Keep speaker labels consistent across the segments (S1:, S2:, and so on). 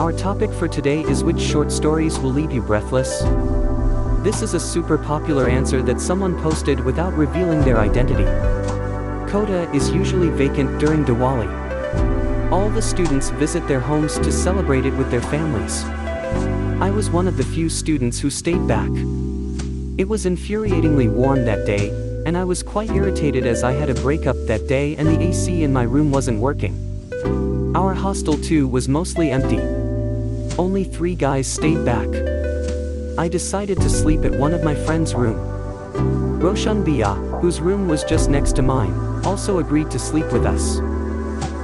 S1: Our topic for today is which short stories will leave you breathless? This is a super popular answer that someone posted without revealing their identity. Kota is usually vacant during Diwali. All the students visit their homes to celebrate it with their families. I was one of the few students who stayed back. It was infuriatingly warm that day, and I was quite irritated as I had a breakup that day and the AC in my room wasn't working. Our hostel too was mostly empty. Only 3 guys stayed back. I decided to sleep at one of my friend's room. Roshan Bia, whose room was just next to mine, also agreed to sleep with us.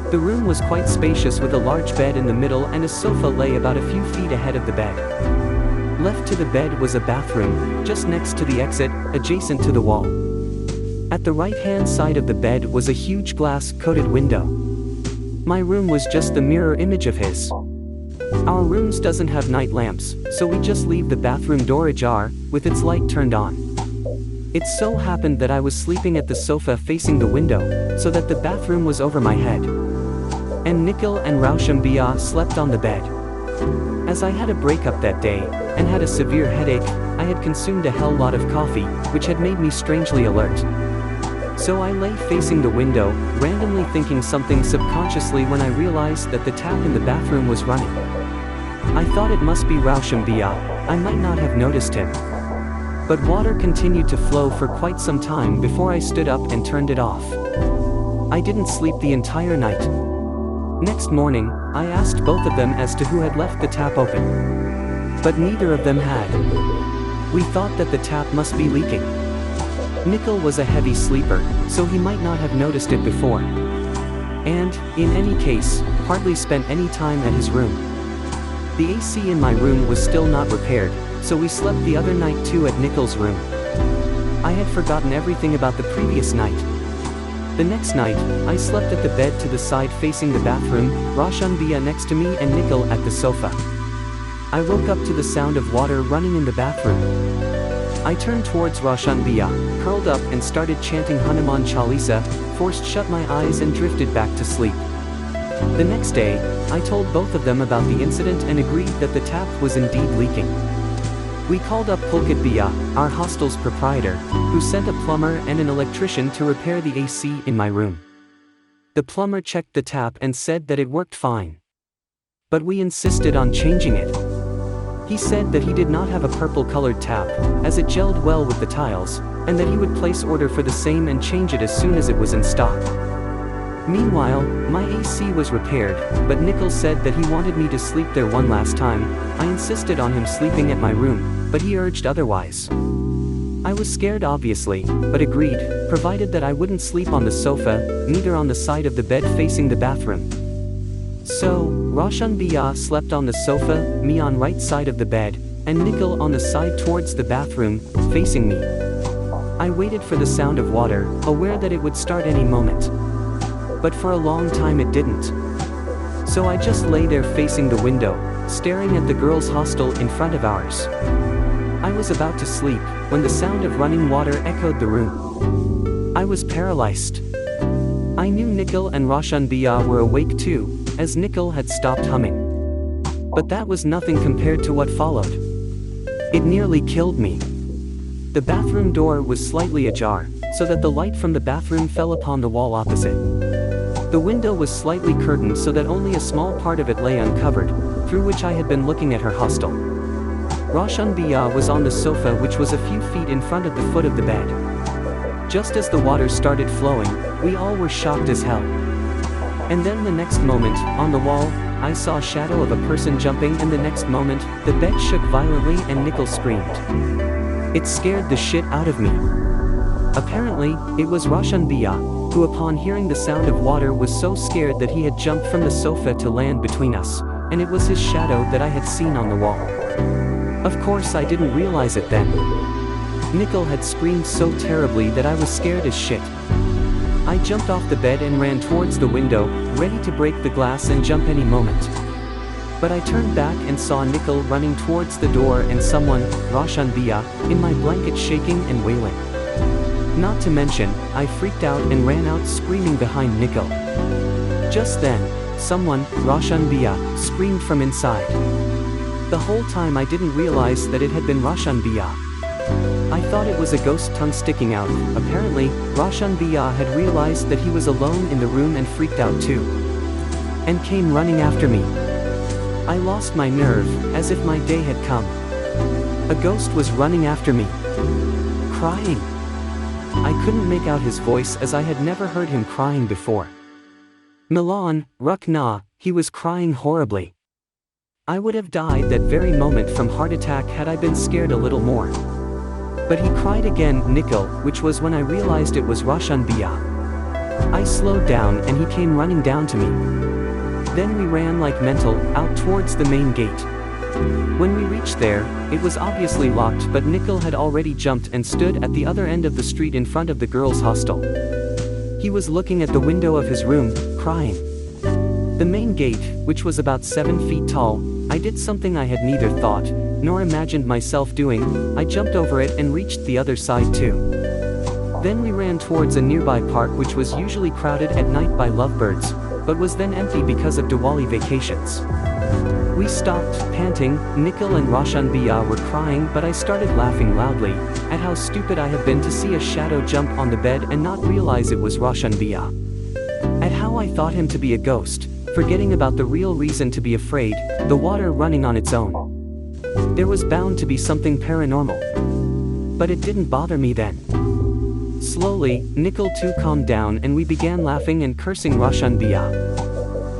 S1: The room was quite spacious with a large bed in the middle and a sofa lay about a few feet ahead of the bed. Left to the bed was a bathroom, just next to the exit, adjacent to the wall. At the right-hand side of the bed was a huge glass-coated window. My room was just the mirror image of his. Our rooms doesn't have night lamps, so we just leave the bathroom door ajar, with its light turned on. It so happened that I was sleeping at the sofa facing the window, so that the bathroom was over my head. And Nikhil and Raushambia slept on the bed. As I had a breakup that day, and had a severe headache, I had consumed a hell lot of coffee, which had made me strangely alert. So I lay facing the window, randomly thinking something subconsciously when I realized that the tap in the bathroom was running. I thought it must be Raushambia, I might not have noticed him. But water continued to flow for quite some time before I stood up and turned it off. I didn't sleep the entire night. Next morning, I asked both of them as to who had left the tap open. But neither of them had. We thought that the tap must be leaking. Nikhil was a heavy sleeper, so he might not have noticed it before. And, in any case, hardly spent any time at his room. The AC in my room was still not repaired, so we slept the other night too at Nikhil's room. I had forgotten everything about the previous night. The next night, I slept at the bed to the side facing the bathroom, Raushambia next to me and Nikhil at the sofa. I woke up to the sound of water running in the bathroom. I turned towards Raushambia, curled up and started chanting Hanuman Chalisa, forced shut my eyes and drifted back to sleep. The next day, I told both of them about the incident and agreed that the tap was indeed leaking. We called up Pulkit Bia, our hostel's proprietor, who sent a plumber and an electrician to repair the AC in my room. The plumber checked the tap and said that it worked fine. But we insisted on changing it. He said that he did not have a purple-colored tap, as it gelled well with the tiles, and that he would place order for the same and change it as soon as it was in stock. Meanwhile, my AC was repaired, but Nikhil said that he wanted me to sleep there one last time. I insisted on him sleeping at my room, but he urged otherwise. I was scared obviously, but agreed, provided that I wouldn't sleep on the sofa, neither on the side of the bed facing the bathroom. So, Raushambia slept on the sofa, me on right side of the bed, and Nikhil on the side towards the bathroom, facing me. I waited for the sound of water, aware that it would start any moment. But for a long time it didn't. So I just lay there facing the window, staring at the girls' hostel in front of ours. I was about to sleep, when the sound of running water echoed the room. I was paralyzed. I knew Nikhil and Raushambia were awake too, as Nikhil had stopped humming. But that was nothing compared to what followed. It nearly killed me. The bathroom door was slightly ajar, so that the light from the bathroom fell upon the wall opposite. The window was slightly curtained so that only a small part of it lay uncovered, through which I had been looking at her hostel. Raushambia was on the sofa, which was a few feet in front of the foot of the bed. Just as the water started flowing, we all were shocked as hell. And then the next moment, on the wall, I saw a shadow of a person jumping, and the next moment, the bed shook violently and Nikhil screamed. It scared the shit out of me. Apparently, it was Raushambia, who upon hearing the sound of water was so scared that he had jumped from the sofa to land between us, and it was his shadow that I had seen on the wall. Of course I didn't realize it then. Nikhil had screamed so terribly that I was scared as shit. I jumped off the bed and ran towards the window, ready to break the glass and jump any moment. But I turned back and saw Nikhil running towards the door and someone, Raushambia, in my blanket shaking and wailing. Not to mention, I freaked out and ran out screaming behind Nikhil. Just then, Someone, Roshan Bia, screamed from inside. The whole time I didn't realize that it had been Roshan Bia. I thought it was a ghost tongue sticking out. Apparently, Roshan Bia had realized that he was alone in the room and freaked out too. And came running after me. I lost my nerve, as if my day had come. A ghost was running after me. Crying. I couldn't make out his voice as I had never heard him crying before. Milan, Rukna, he was crying horribly. I would have died that very moment from heart attack had I been scared a little more. But he cried again, Nikhil, which was when I realized it was Roshan Bia. I slowed down and he came running down to me. Then we ran like mental, out towards the main gate. When we reached there, it was obviously locked, but Nikhil had already jumped and stood at the other end of the street in front of the girls' hostel. He was looking at the window of his room, crying. The main gate, which was about 7 feet tall, I did something I had neither thought, nor imagined myself doing. I jumped over it and reached the other side too. Then we ran towards a nearby park which was usually crowded at night by lovebirds, but was then empty because of Diwali vacations. We stopped, panting. Nikhil and Roshan Bia were crying, but I started laughing loudly, at how stupid I had been to see a shadow jump on the bed and not realize it was Roshan Bia. At how I thought him to be a ghost, forgetting about the real reason to be afraid, the water running on its own. There was bound to be something paranormal. But it didn't bother me then. Slowly, Nikhil too calmed down and we began laughing and cursing Roshan Bia.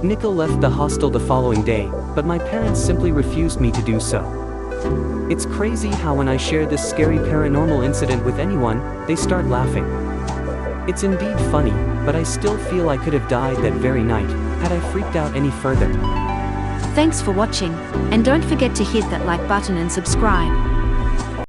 S1: Nikhil left the hostel the following day, but my parents simply refused me to do so. It's crazy how when I share this scary paranormal incident with anyone, they start laughing. It's indeed funny, but I still feel I could have died that very night, had I freaked out any further.
S2: Thanks for watching, and don't forget to hit that like button and subscribe.